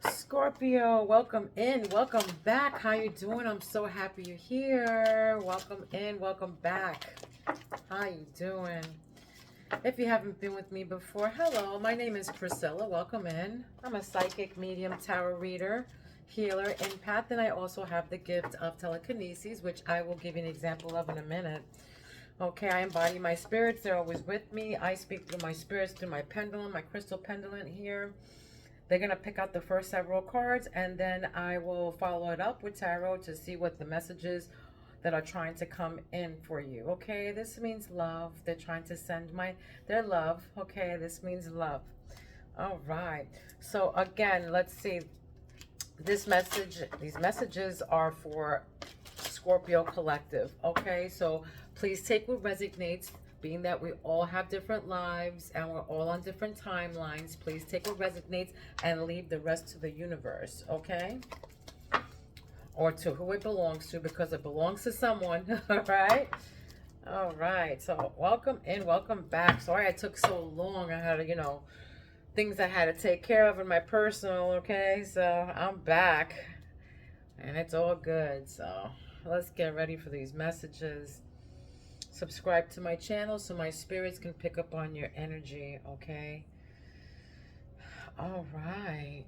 Scorpio, welcome in, welcome back. How you doing? I'm so happy you're here. Welcome in, welcome back. How you doing? If you haven't been with me before, hello, my name is Priscilla. Welcome in. I'm a psychic, medium, tarot reader, healer, empath, and I also have the gift of telekinesis, which I will give you an example of in a minute. Okay, I embody my spirits. They're always with me. I speak through my spirits, through my pendulum, my crystal pendulum here. They're going to pick out the first several cards, and then I will follow it up with tarot to see what the messages that are trying to come in for you. Okay, this means love. They're trying to send their love. Okay, this means love. All right. So again, let's see. These messages are for Scorpio collective. Okay, so please take what resonates. Being that we all have different lives and we're all on different timelines, please take what resonates and leave the rest to the universe, okay? Or to who it belongs to, because it belongs to someone. All right? All right. So welcome in, welcome back. Sorry I took so long. I had, things I had to take care of in my personal, okay? So I'm back and it's all good. So let's get ready for these messages. Subscribe to my channel so my spirits can pick up on your energy, okay? All right.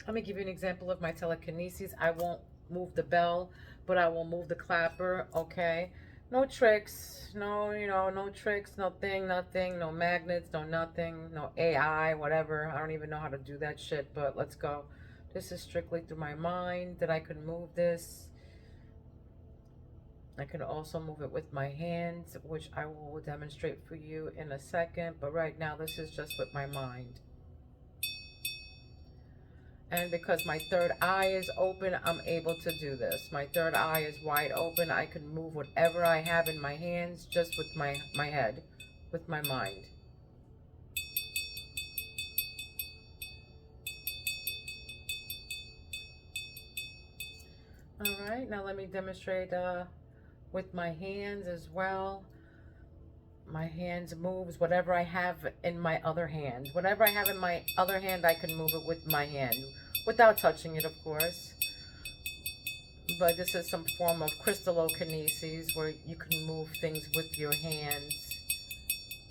Let me give you an example of my telekinesis. I won't move the bell, but I will move the clapper, okay? No tricks, no tricks, nothing, no magnets, no nothing, no AI, whatever. I don't even know how to do that shit, but let's go. This is strictly through my mind that I can move this. I can also move it with my hands, which I will demonstrate for you in a second. But right now, this is just with my mind. And because my third eye is open, I'm able to do this. My third eye is wide open. I can move whatever I have in my hands just with my head, with my mind. All right, now let me demonstrate with my hands as well. My hands moves whatever I have in my other hand. Whatever I have in my other hand, I can move it with my hand without touching it, of course. But this is some form of crystallokinesis where you can move things with your hands.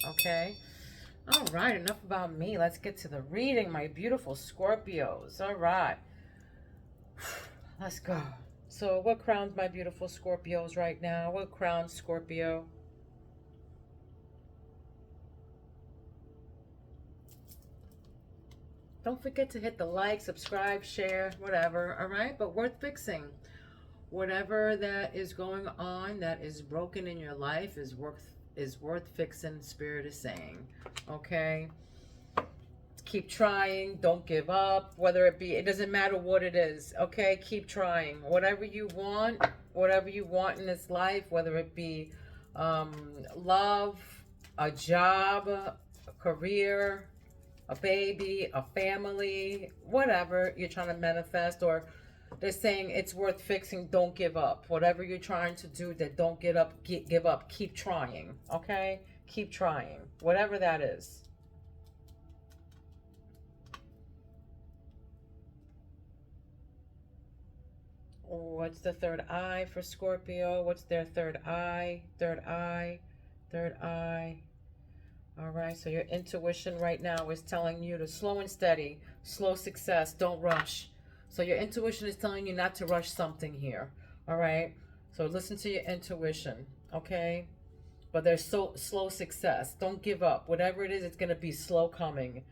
Okay? All right, enough about me. Let's get to the reading, my beautiful Scorpios. All right. Let's go. So what crowns my beautiful Scorpios right now? What crowns Scorpio? Don't forget to hit the like, subscribe, share, whatever, all right? But worth fixing. Whatever that is going on that is broken in your life is worth fixing, Spirit is saying, okay? Keep trying, don't give up, whether it doesn't matter what it is, okay? Keep trying. Whatever you want in this life, whether it be love, a job, a career, a baby, a family, whatever you're trying to manifest, or they're saying it's worth fixing, don't give up. Whatever you're trying to do, that don't give up, keep trying, okay? Keep trying, whatever that is. What's the third eye for Scorpio? What's their third eye? Third eye, third eye. All right, so your intuition right now is telling you to slow and steady, slow success, don't rush. So your intuition is telling you not to rush something here, all right? So listen to your intuition, okay? But there's slow success. Don't give up. Whatever it is, it's going to be slow coming.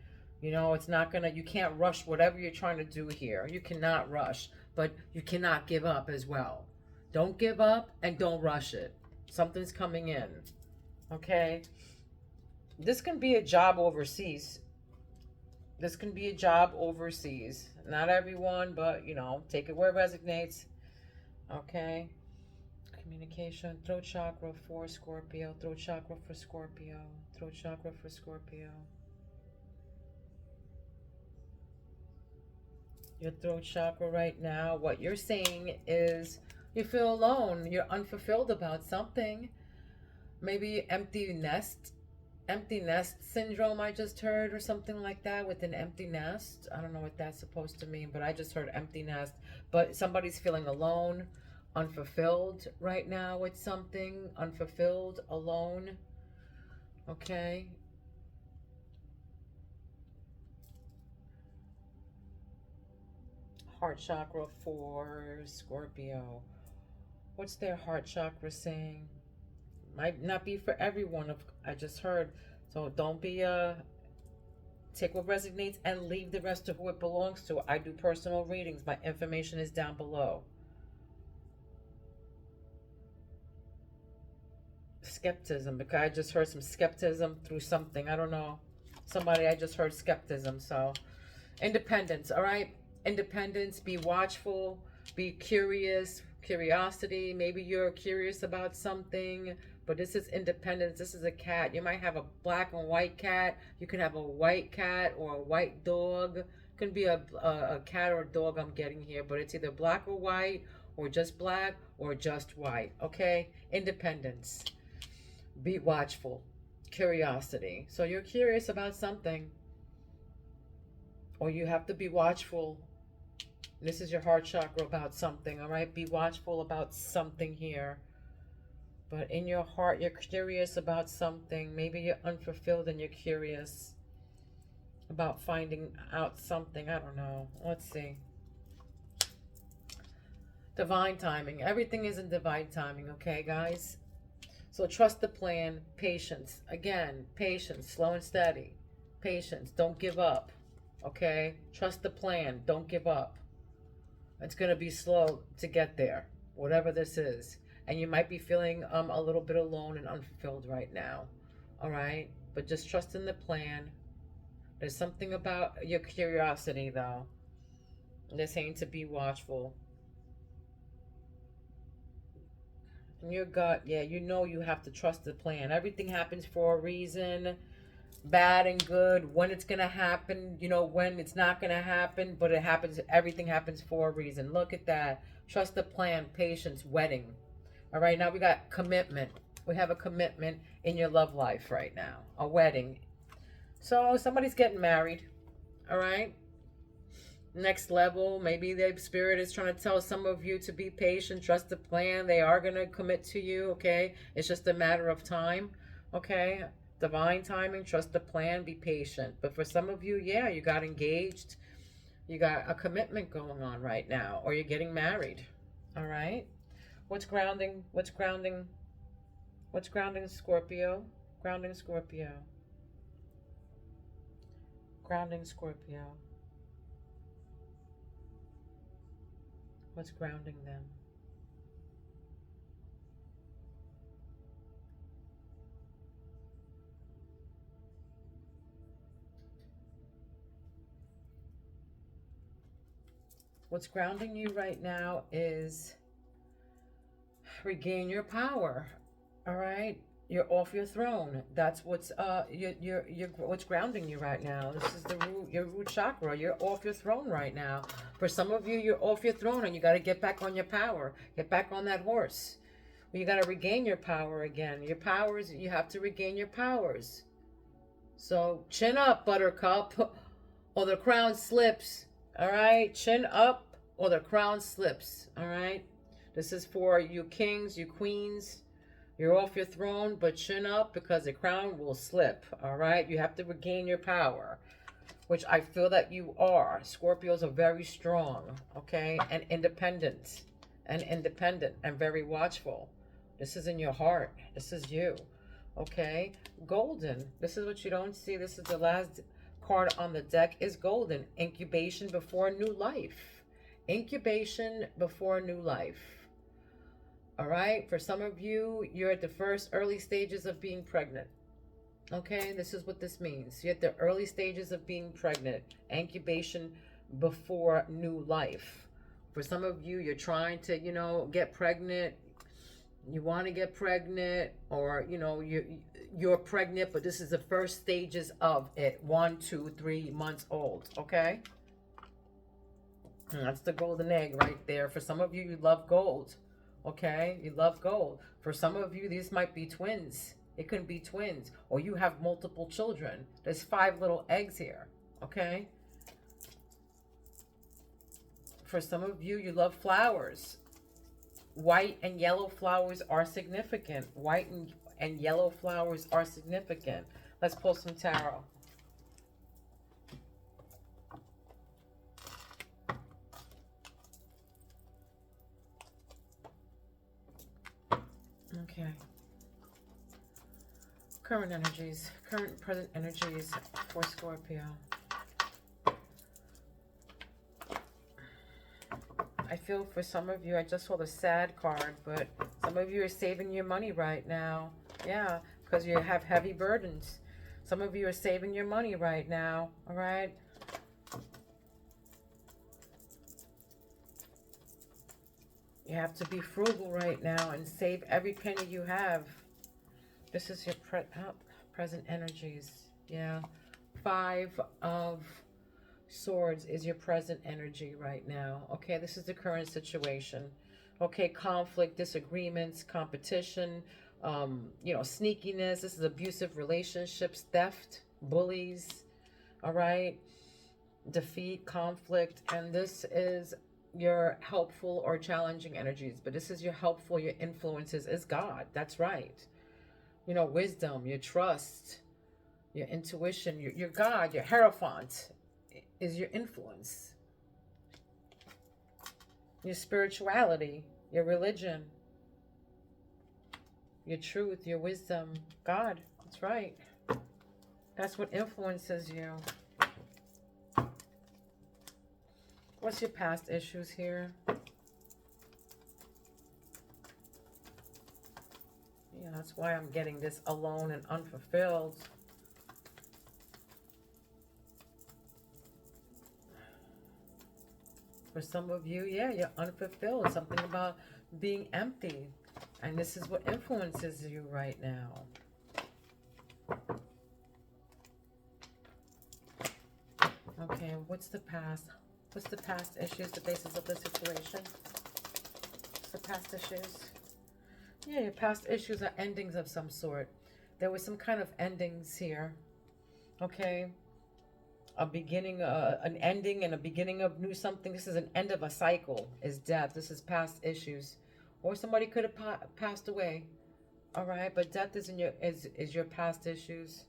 It's not going to, you can't rush whatever you're trying to do here. You cannot rush, but you cannot give up as well. Don't give up and don't rush it. Something's coming in, okay? This can be a job overseas. This can be a job overseas. Not everyone, but, take it where it resonates. Okay. Communication. Throat chakra for Scorpio. Throat chakra for Scorpio. Throat chakra for Scorpio. Your throat chakra right now, what you're saying is you feel alone. You're unfulfilled about something. Maybe empty nest. empty nest syndrome I just heard, or something like that, with an empty nest. I don't know what that's supposed to mean, but I just heard empty nest. But somebody's feeling alone, unfulfilled right now with something, unfulfilled, alone. Okay. Heart chakra for Scorpio. What's their heart chakra saying? Might not be for everyone. I just heard. So don't be take what resonates and leave the rest of who it belongs to. I do personal readings. My information is down below. Skepticism, because I just heard some skepticism through something. I don't know. Somebody, I just heard skepticism. So independence, all right? Independence, be watchful, be curious, curiosity. Maybe you're curious about something, but this is independence. This is a cat. You might have a black and white cat. You can have a white cat or a white dog. It can be a cat or a dog I'm getting here, but it's either black or white, or just black or just white, okay? Independence. Be watchful. Curiosity. So you're curious about something, or you have to be watchful. This is your heart chakra, about something, all right? Be watchful about something here. But in your heart, you're curious about something. Maybe you're unfulfilled and you're curious about finding out something. I don't know. Let's see. Divine timing. Everything is in divine timing, okay, guys? So trust the plan. Patience. Again, patience. Slow and steady. Patience. Don't give up, okay? Trust the plan. Don't give up. It's going to be slow to get there, whatever this is. And you might be feeling a little bit alone and unfulfilled right now, all right? But just trust in the plan. There's something about your curiosity, though. They're saying to be watchful. And your gut, yeah, you know you have to trust the plan. Everything happens for a reason. Bad and good, when it's gonna happen, you know, when it's not gonna happen, but it happens. Everything happens for a reason. Look at that. Trust the plan, patience, wedding. All right, now we got commitment. We have a commitment in your love life right now, a wedding. So somebody's getting married. All right, next level. Maybe the spirit is trying to tell some of you to be patient, trust the plan. They are gonna commit to you. Okay, it's just a matter of time. Okay, divine timing, trust the plan, be patient. But for some of you, yeah, you got engaged, you got a commitment going on right now, or you're getting married. All right, what's grounding, what's grounding Scorpio? Grounding Scorpio. Grounding Scorpio. What's grounding them? What's grounding you right now is regain your power. All right, you're off your throne. That's what's you're what's grounding you right now. This is the root, your root chakra. You're off your throne right now. For some of you, you're off your throne and you got to get back on your power. Get back on that horse. You got to regain your power again. Your powers, you have to regain your powers. So chin up, buttercup, or the crown slips. All right, chin up or the crown slips. All right, this is for you kings, you queens. You're off your throne, but chin up, because the crown will slip. All right, you have to regain your power, which I feel that you are. Scorpios are very strong, okay, and independent, and very watchful. This is in your heart. This is you, okay. Golden. This is what you don't see. This is the last card on the deck, is golden. Incubation before new life. Incubation before new life. All right, for some of you, you're at the first early stages of being pregnant. Okay, this is what this means. You're at the early stages of being pregnant. Incubation before new life. For some of you, you're trying to, you know, get pregnant. You want to get pregnant, or, you know, you're pregnant, but this is the first stages of it. 1, 2, 3 months old, okay? And that's the golden egg right there. For some of you, you love gold, okay? You love gold. For some of you, these might be twins. It couldn't be twins. Or you have multiple children. There's 5 little eggs here. Okay? For some of you, you love flowers. White and yellow flowers are significant. White and yellow flowers are significant. Let's pull some tarot. Okay. Current energies. Current present energies for Scorpio. I feel for some of you, I just saw the sad card, but some of you are saving your money right now. Yeah, because you have heavy burdens. Some of you are saving your money right now, all right? You have to be frugal right now and save every penny you have. This is your present energies. Yeah. 5 of Swords is your present energy right now. Okay, this is the current situation. Okay, conflict, disagreements, competition, you know, sneakiness. This is abusive relationships, theft, bullies. All right, defeat, conflict, and this is your helpful or challenging energies. But this is your helpful, your influences is God. That's right. You know, wisdom, your trust, your intuition, your God, your Hierophant is your influence, your spirituality, your religion, your truth, your wisdom, God. That's right. That's what influences you. What's your past issues here? Yeah, that's why I'm getting this alone and unfulfilled. For some of you, yeah, you're unfulfilled. Something about being empty. And this is what influences you right now. Okay, what's the past? What's the past issues, the basis of the situation? What's the past issues? Yeah, your past issues are endings of some sort. There was some kind of endings here. Okay? A beginning, an ending and a beginning of new something. This is an end of a cycle, is death. This is past issues. Or somebody could have passed away. All right, but death is in your is your past issues.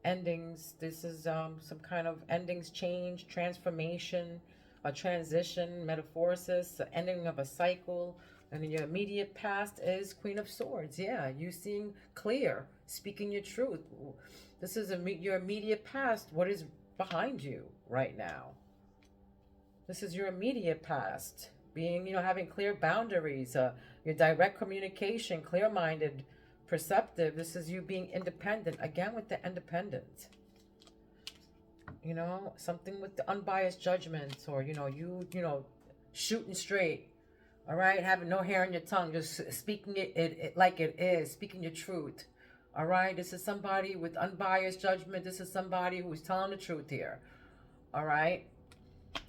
Endings. This is some kind of endings, change, transformation, a transition, metamorphosis, the ending of a cycle. And in your immediate past is Queen of Swords. Yeah, you seeing clear, speaking your truth. This is your immediate past. What is behind you right now? This is your immediate past. Being, you know, having clear boundaries, your direct communication, clear-minded, perceptive. This is you being independent. Again, with the independent. You know, something with the unbiased judgment, or, you know, shooting straight. All right, having no hair on your tongue, just speaking it like it is, speaking your truth. All right, this is somebody with unbiased judgment. This is somebody who's telling the truth here. All right,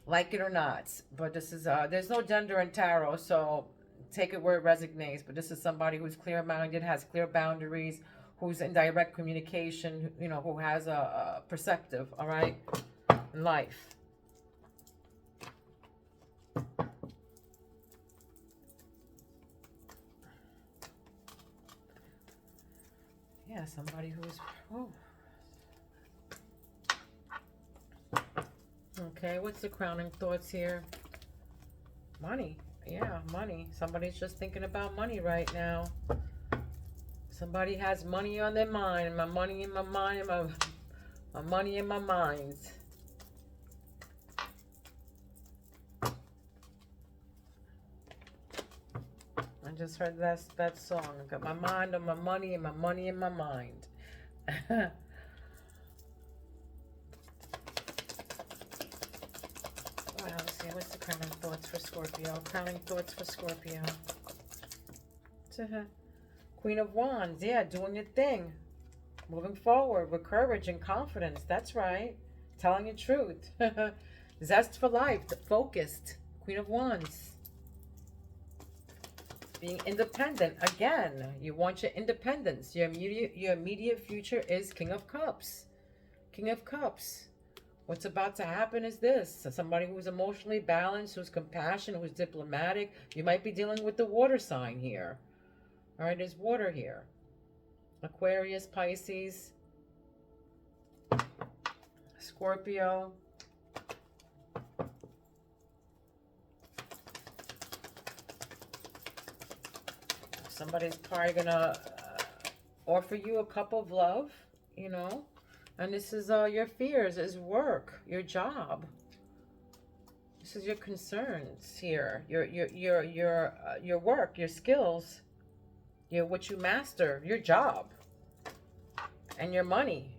like it or not. But this is, there's no gender in tarot, so take it where it resonates. But this is somebody who's clear-minded, has clear boundaries, who's in direct communication, you know, who has a perceptive, all right, in life. Yeah, somebody who's, oh. Okay, what's the crowning thoughts here? Money. Yeah, money. Somebody's just thinking about money right now. Somebody has money on their mind. My money in my mind. My money in my mind. I just heard that song. I got my mind on my money and my money in my mind. Well, let's see. What's the crowning thoughts for Scorpio? Crowning thoughts for Scorpio. Queen of Wands. Yeah, doing your thing. Moving forward with courage and confidence. That's right. Telling your truth. Zest for life. Focused. Queen of Wands. Being independent. Again, you want your independence. Your immediate future is King of Cups. King of Cups. What's about to happen is this. Somebody who's emotionally balanced, who's compassionate, who's diplomatic. You might be dealing with the water sign here. All right, there's water here. Aquarius, Pisces, Scorpio. Somebody's probably gonna offer you a cup of love, you know. And this is your fears, is work, your job. This is your concerns here, your work, your skills, what you master, your job, and your money.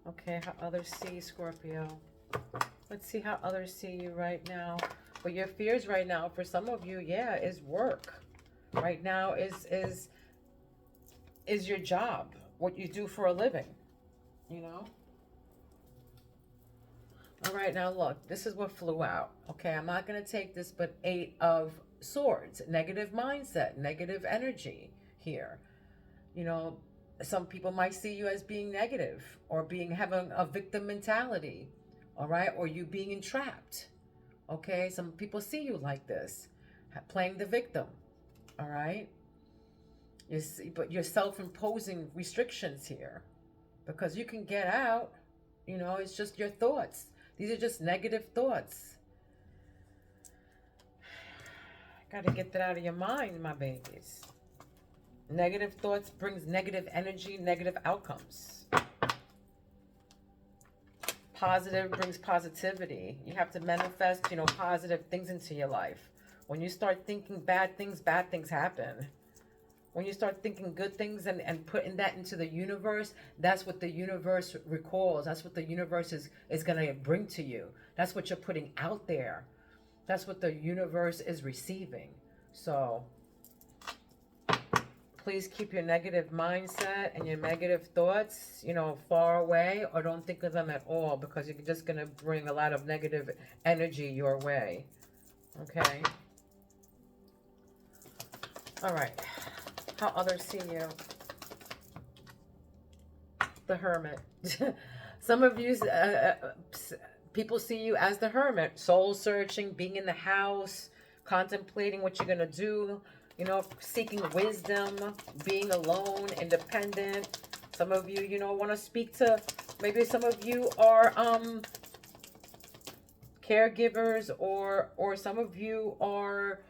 Okay, how others see Scorpio. Let's see how others see you right now. Well, your fears right now, for some of you, yeah, is work. Right now is your job, what you do for a living, you know? All right, now look, this is what flew out. Okay, I'm not going to take this, but 8 of Swords, negative mindset, negative energy here. You know, some people might see you as being negative or having a victim mentality, all right? Or you being entrapped, okay? Some people see you like this, playing the victim, all right? But you're self-imposing restrictions here because you can get out, you know, it's just your thoughts. These are just negative thoughts. Got to get that out of your mind, my babies. Negative thoughts brings negative energy, negative outcomes. Positive brings positivity. You have to manifest, you know, positive things into your life. When you start thinking bad things happen. When you start thinking good things and putting that into the universe, that's what the universe recalls. That's what the universe is going to bring to you. That's what you're putting out there. That's what the universe is receiving. So please keep your negative mindset and your negative thoughts, you know, far away, or don't think of them at all, because you're just going to bring a lot of negative energy your way. Okay? All right. How others see you. The Hermit. Some of you, people see you as the Hermit, soul searching, being in the house, contemplating what you're going to do, you know, seeking wisdom, being alone, independent. Some of you, you know, want to speak to, maybe some of you are caregivers, or some of you are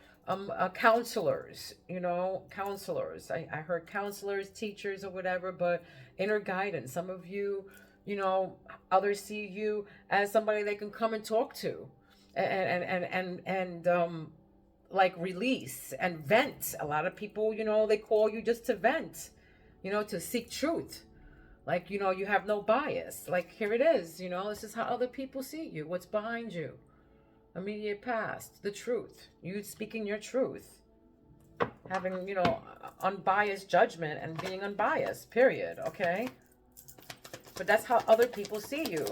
counselors, you know, counselors. I heard counselors, teachers, or whatever, but inner guidance. Some of you, you know, others see you as somebody they can come and talk to, and like release and vent. A lot of people, you know, they call you just to vent, you know, to seek truth. Like, you know, you have no bias. Like, here it is, you know, this is how other people see you. What's behind you? Immediate past, the truth. You speaking your truth. Having, you know, unbiased judgment and being unbiased, period, okay? But that's how other people see you.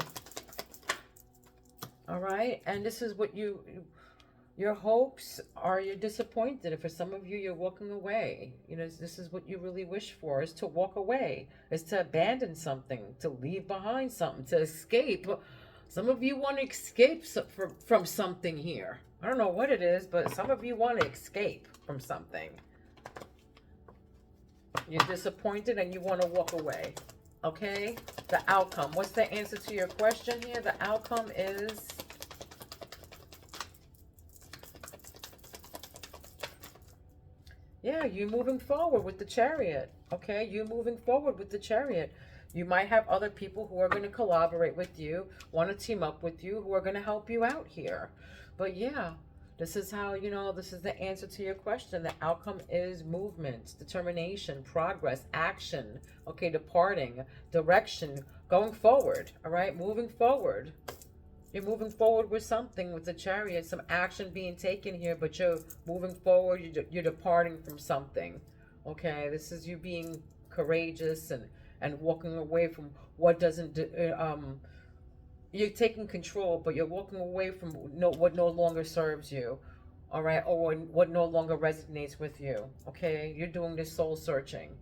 All right? And this is what your hopes are, you're disappointed. For some of you, you're walking away. You know, this is what you really wish for, is to walk away, is to abandon something, to leave behind something, to escape. Some of you want to escape from something here. I don't know what it is, but some of you want to escape from something. You're disappointed and you want to walk away. Okay? The outcome. What's the answer to your question here? The outcome is... yeah, you're moving forward with the Chariot. Okay? You're moving forward with the Chariot. You might have other people who are going to collaborate with you, want to team up with you, who are going to help you out here. But yeah, this is how, you know, this is the answer to your question. The outcome is movement, determination, progress, action, okay, departing, direction, going forward, all right, moving forward. You're moving forward with something, with the Chariot, some action being taken here, but you're moving forward, you're departing from something, okay? This is you being courageous and walking away from what doesn't you're taking control, but you're walking away from what no longer serves you, all right, or what no longer resonates with you. Okay, you're doing this soul searching,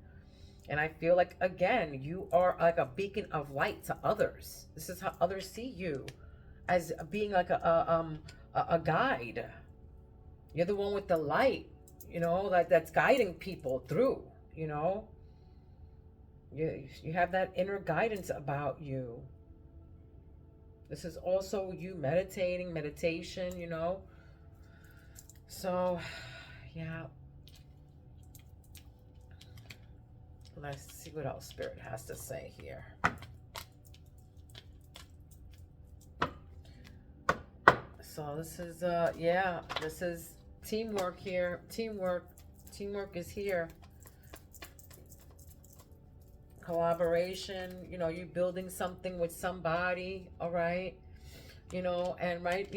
and I feel like, again, you are like a beacon of light to others. This is how others see you, as being like a guide. You're the one with the light, that's guiding people through. You know, you have that inner guidance about you. This is also you meditating, meditation. So, yeah. Let's see what else Spirit has to say here. So this is, yeah, this is teamwork here. Teamwork is here. Collaboration, you building something with somebody, all right? And right,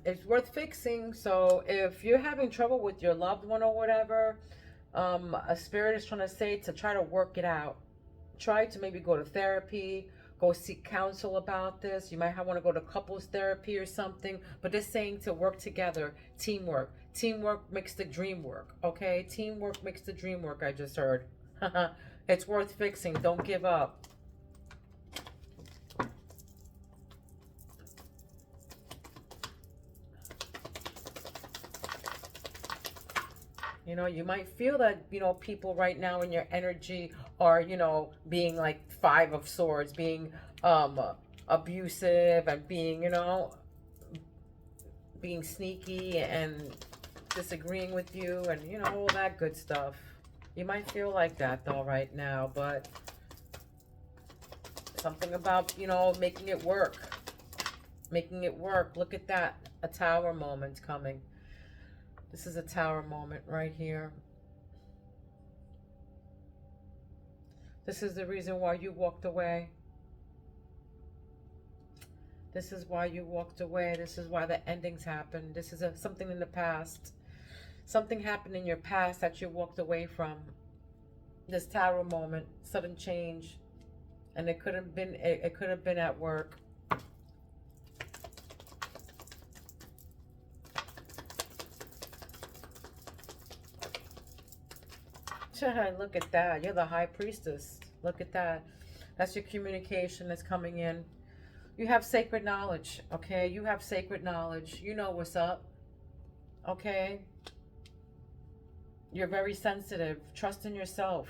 it's worth fixing. So if you're having trouble with your loved one or whatever, a spirit is trying to say to try to work it out. Try to maybe go to therapy, go seek counsel about this. You might want to go to couples therapy or something, but they're saying to work together. Teamwork makes the dream work, okay? Teamwork makes the dream work, I just heard. It's worth fixing. Don't give up. You might feel that, people right now in your energy are, being like Five of Swords, being abusive and being sneaky and disagreeing with you and, all that good stuff. You might feel like that though right now, but something about, making it work. Making it work. Look at that. A Tower moment coming. This is a Tower moment right here. This is the reason why you walked away. This is why you walked away. This is why the endings happened. This is something in the past. Something happened in your past that you walked away from. This Tower moment, sudden change, and it could have been. It could have been at work. Look at that. You're the High Priestess. Look at that. That's your communication that's coming in. You have sacred knowledge, okay? You have sacred knowledge. You know what's up, okay? You're very sensitive. Trust in yourself.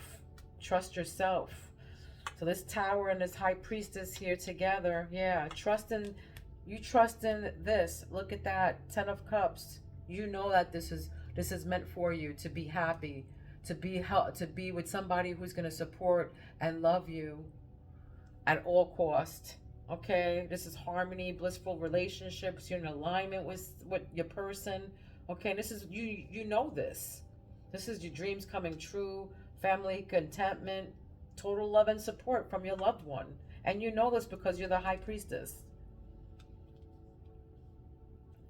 Trust yourself. So this Tower and this High Priestess here together, yeah, you trust in this. Look at that, 10 of Cups. You know that this is meant for you to be happy. To be with somebody who's going to support and love you at all cost. Okay, this is harmony, blissful relationships. You're in alignment with your person. Okay, this is you know this. This is your dreams coming true, family contentment, total love and support from your loved one. And you know this because you're the High Priestess.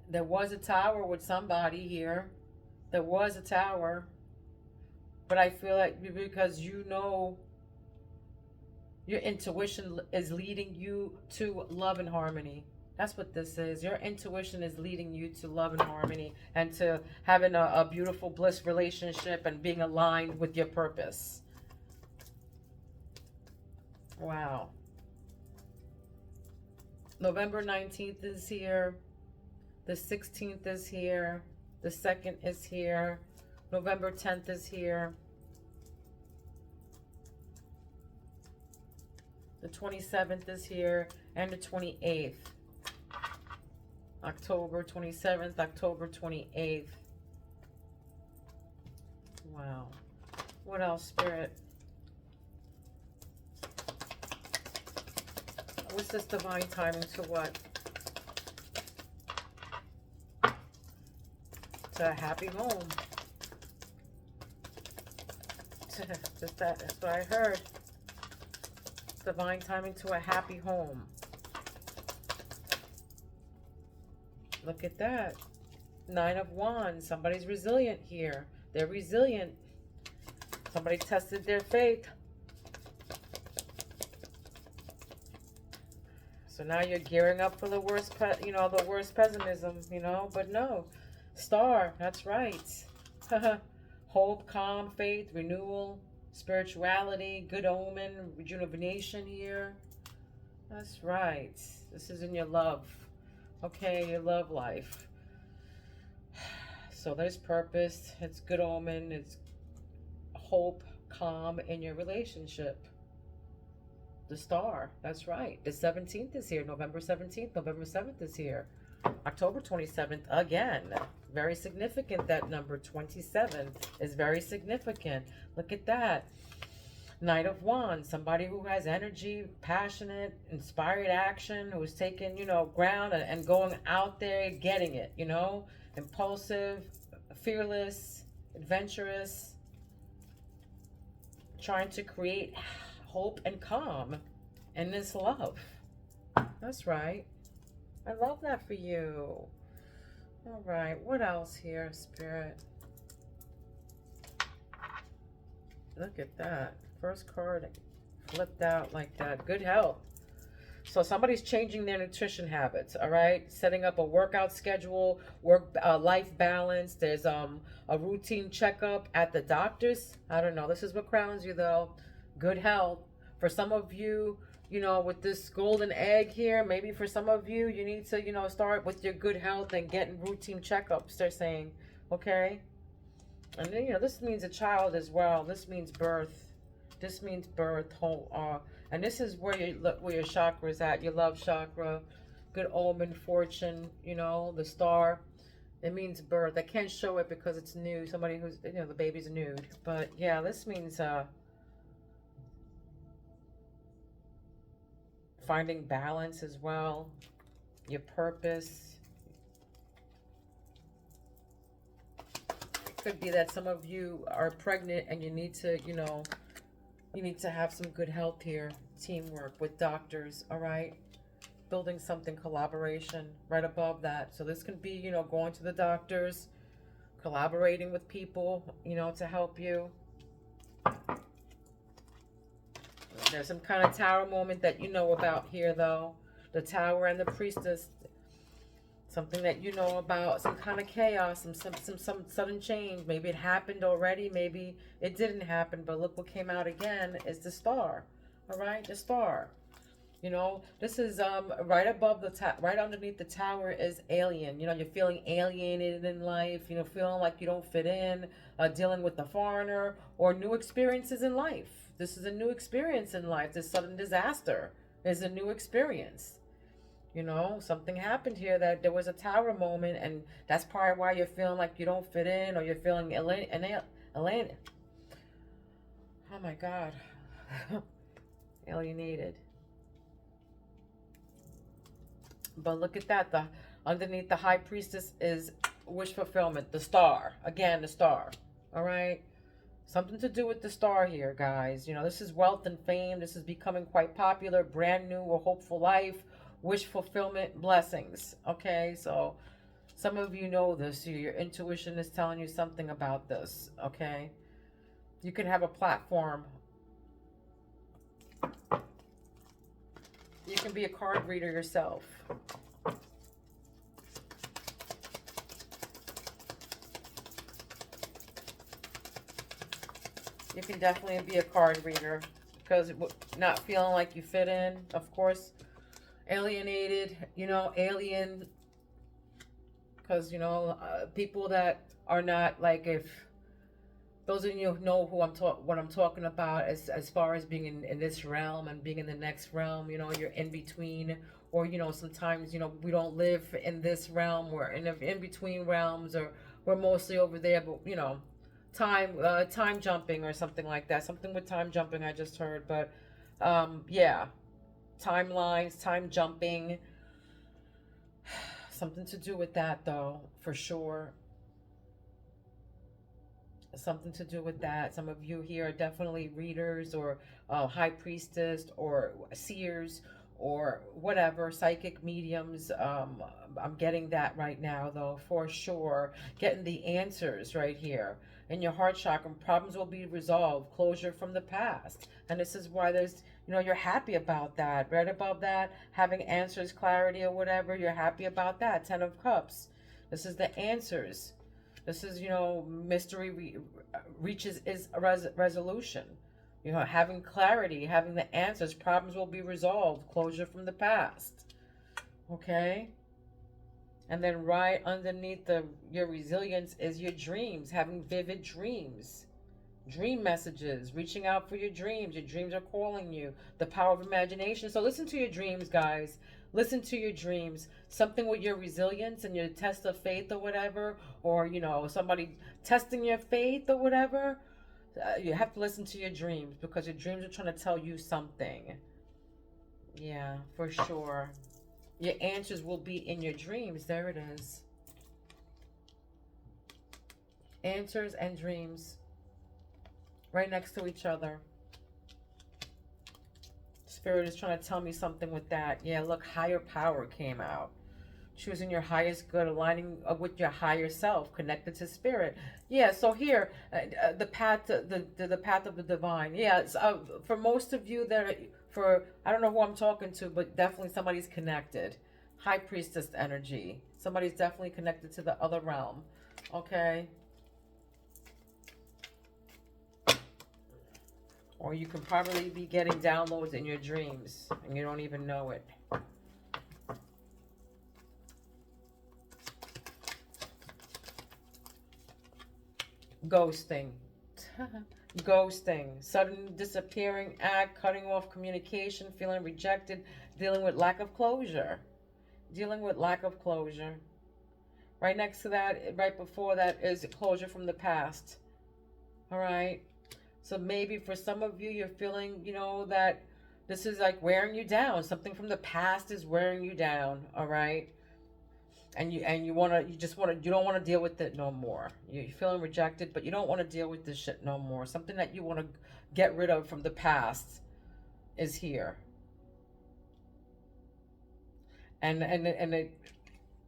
There was a Tower with somebody here. There was a Tower. But I feel like because your intuition is leading you to love and harmony. That's what this is. Your intuition is leading you to love and harmony and to having a beautiful bliss relationship and being aligned with your purpose. Wow. November 19th is here. The 16th is here. The 2nd is here. November 10th is here. The 27th is here. And the 28th. October 27th, October 28th. Wow. What else, Spirit? What's this divine timing to what? To a happy home. That's what I heard. Divine timing to a happy home. Look at that. 9 of Wands. Somebody's resilient here. They're resilient. Somebody tested their faith. So now you're gearing up for the worst, the worst pessimism, but no. Star, that's right. Hope, calm, faith, renewal, spirituality, good omen, rejuvenation here. That's right. This is in your love. Okay, your love life. So there's purpose, it's good omen, it's hope, calm in your relationship. The star, that's right. The 17th is here, November 17th, November 7th is here. October 27th, again. Very significant, that number 27 is very significant. Look at that. Knight of Wands, somebody who has energy, passionate, inspired action, who's taking, ground and going out there, getting it, impulsive, fearless, adventurous, trying to create hope and calm in this love. That's right. I love that for you. All right, what else here, Spirit? Look at that. First card flipped out like that. Good health. So somebody's changing their nutrition habits, all right? Setting up a workout schedule, life balance. There's a routine checkup at the doctor's. I don't know. This is what crowns you, though. Good health. For some of you, with this golden egg here, maybe for some of you, you need to, start with your good health and getting routine checkups, they're saying, okay? And then, this means a child as well. This means birth. This means birth. And this is where your chakra is at, your love chakra. Good omen, fortune, the star. It means birth. I can't show it because it's new. Somebody who's, the baby's nude. But yeah, this means finding balance as well. Your purpose. It could be that some of you are pregnant and you need to, you need to have some good health here. Teamwork with doctors, all right? Building something, collaboration right above that. So this can be, going to the doctors, collaborating with people, to help you. There's some kind of tower moment that you know about here, though. The tower and the priestess. Something that you know about, some kind of chaos, some sudden change. Maybe it happened already, maybe it didn't happen, but look what came out again is the star. All right, the star. This is right above right underneath the tower is alien. You're feeling alienated in life, feeling like you don't fit in, dealing with the foreigner, or new experiences in life. This is a new experience in life. This sudden disaster is a new experience. Something happened here that there was a tower moment, and that's probably why you're feeling like you don't fit in, or you're feeling alienated. Oh my God. Alienated. But look at that. Underneath the high priestess is wish fulfillment. The star. Again, the star. All right. Something to do with the star here, guys. This is wealth and fame. This is becoming quite popular. Brand new or hopeful life. Wish fulfillment, blessings. Okay, so some of you know this. Your intuition is telling you something about this. Okay, you can have a platform. You can be a card reader yourself. You can definitely be a card reader because not feeling like you fit in, of course. Alienated, alien, because people that are not like, if those of you know what I'm talking about as far as being in this realm and being in the next realm, you're in between, or sometimes we don't live in this realm, we're in between realms, or we're mostly over there, but time jumping or something like that, something with time jumping I just heard, but yeah. Timelines, time jumping, something to do with that, though, for sure. Something to do with that. Some of you here are definitely readers, or high priestess, or seers, or whatever, psychic mediums. I'm getting that right now, though, for sure. Getting the answers right here. in your heart chakra. Problems will be resolved. Closure from the past. And this is why there's, you're happy about that. Right above that, having answers, clarity, or whatever. You're happy about that. 10 of Cups. This is the answers. This is, mystery reaches is a resolution. Having clarity, having the answers. Problems will be resolved. Closure from the past. Okay? And then right underneath your resilience is your dreams. Having vivid dreams. Dream messages. Reaching out for your dreams. Your dreams are calling you. The power of imagination. So listen to your dreams, guys. Listen to your dreams. Something with your resilience and your test of faith or whatever. Or, somebody testing your faith or whatever. You have to listen to your dreams, because your dreams are trying to tell you something. Yeah, for sure. Your answers will be in your dreams. There it is. Answers and dreams. Right next to each other. Spirit is trying to tell me something with that. Yeah, look, higher power came out. Choosing your highest good, aligning with your higher self, connected to spirit. Yeah, so here, the path, the path of the divine. Yeah, it's, for most of you I don't know who I'm talking to, but definitely somebody's connected. High priestess energy. Somebody's definitely connected to the other realm. Okay. Or you can probably be getting downloads in your dreams and you don't even know it. Ghosting. Ghosting. Sudden disappearing act, cutting off communication, feeling rejected, dealing with lack of closure. Dealing with lack of closure. Right next to that, right before that, is closure from the past. All right. So maybe for some of you, you're feeling, that this is like wearing you down. Something from the past is wearing you down. All right. And you don't want to deal with it no more. You're feeling rejected, but you don't want to deal with this shit no more. Something that you want to get rid of from the past is here. And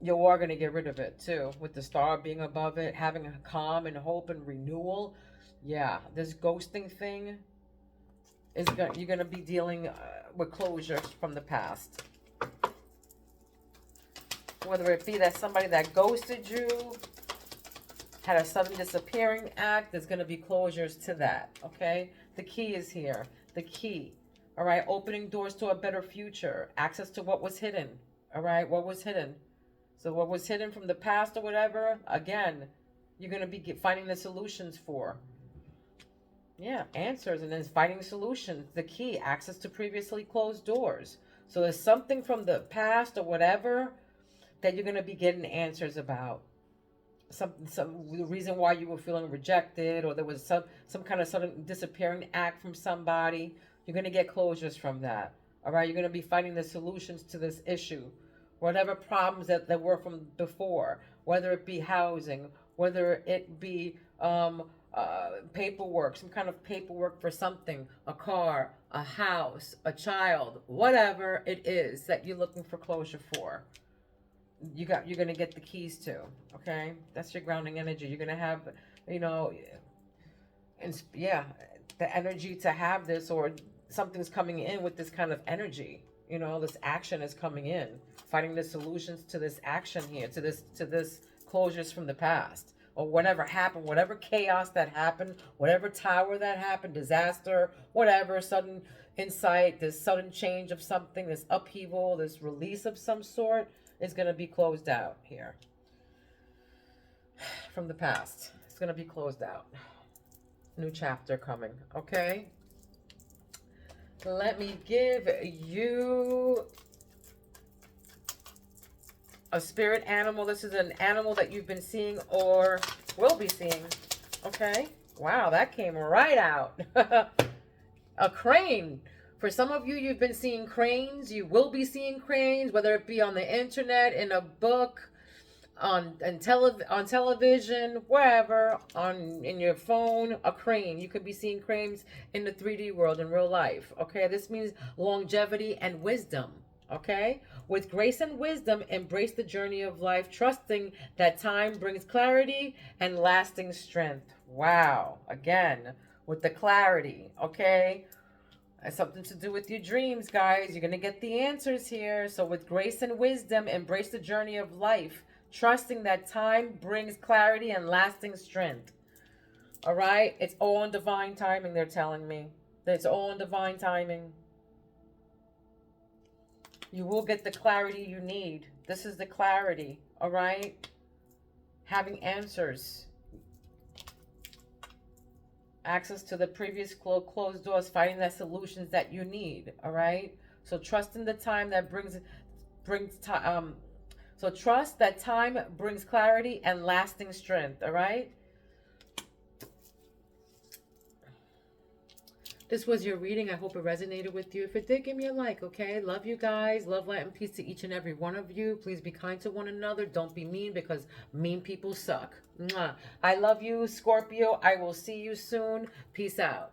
you are going to get rid of it too, with the star being above it, having a calm and hope and renewal. Yeah, this ghosting thing you're going to be dealing with closure from the past. Whether it be that somebody that ghosted you, had a sudden disappearing act, there's going to be closures to that, okay? The key is here. The key, all right? Opening doors to a better future. Access to what was hidden, all right? What was hidden. So what was hidden from the past or whatever, again, you're going to be finding the solutions for. Yeah, answers, and then finding solutions. The key, access to previously closed doors. So there's something from the past or whatever that you're going to be getting answers about. Some reason why you were feeling rejected, or there was some kind of sudden disappearing act from somebody. You're going to get closures from that. All right, you're going to be finding the solutions to this issue. Whatever problems that were from before, whether it be housing, whether it be paperwork, some kind of paperwork for something, a car, a house, a child, whatever it is that you're looking for closure for. You're going to get the keys to, okay? That's your grounding energy. You're going to have, the energy to have this, or something's coming in with this kind of energy. This action is coming in, finding the solutions to this action here, to this closures from the past, or whatever happened, whatever chaos that happened, whatever tower that happened, disaster, whatever, sudden insight, this sudden change of something, this upheaval, this release of some sort is going to be closed out here from the past. It's going to be closed out. New chapter coming, okay? Let me give you a spirit animal. This is an animal that you've been seeing or will be seeing, okay? Wow, that came right out. A crane. For some of you, you've been seeing cranes. You will be seeing cranes, whether it be on the internet, in a book, on television, wherever, in your phone, a crane. You could be seeing cranes in the 3D world in real life. Okay, this means longevity and wisdom. Okay, with grace and wisdom, embrace the journey of life, trusting that time brings clarity and lasting strength. Wow. Again, with the clarity, okay? Has something to do with your dreams, guys. You're going to get the answers here. So, with grace and wisdom, embrace the journey of life, trusting that time brings clarity and lasting strength. All right? It's all in divine timing, they're telling me. It's all in divine timing. You will get the clarity you need. This is the clarity, all right? Having answers. Access to the previous closed doors, finding the solutions that you need, all right? So trust in the time that brings time. So trust that time brings clarity and lasting strength, all right? This was your reading. I hope it resonated with you. If it did, give me a like, okay? Love you guys. Love, light, and peace to each and every one of you. Please be kind to one another. Don't be mean, because mean people suck. Mwah. I love you, Scorpio. I will see you soon. Peace out.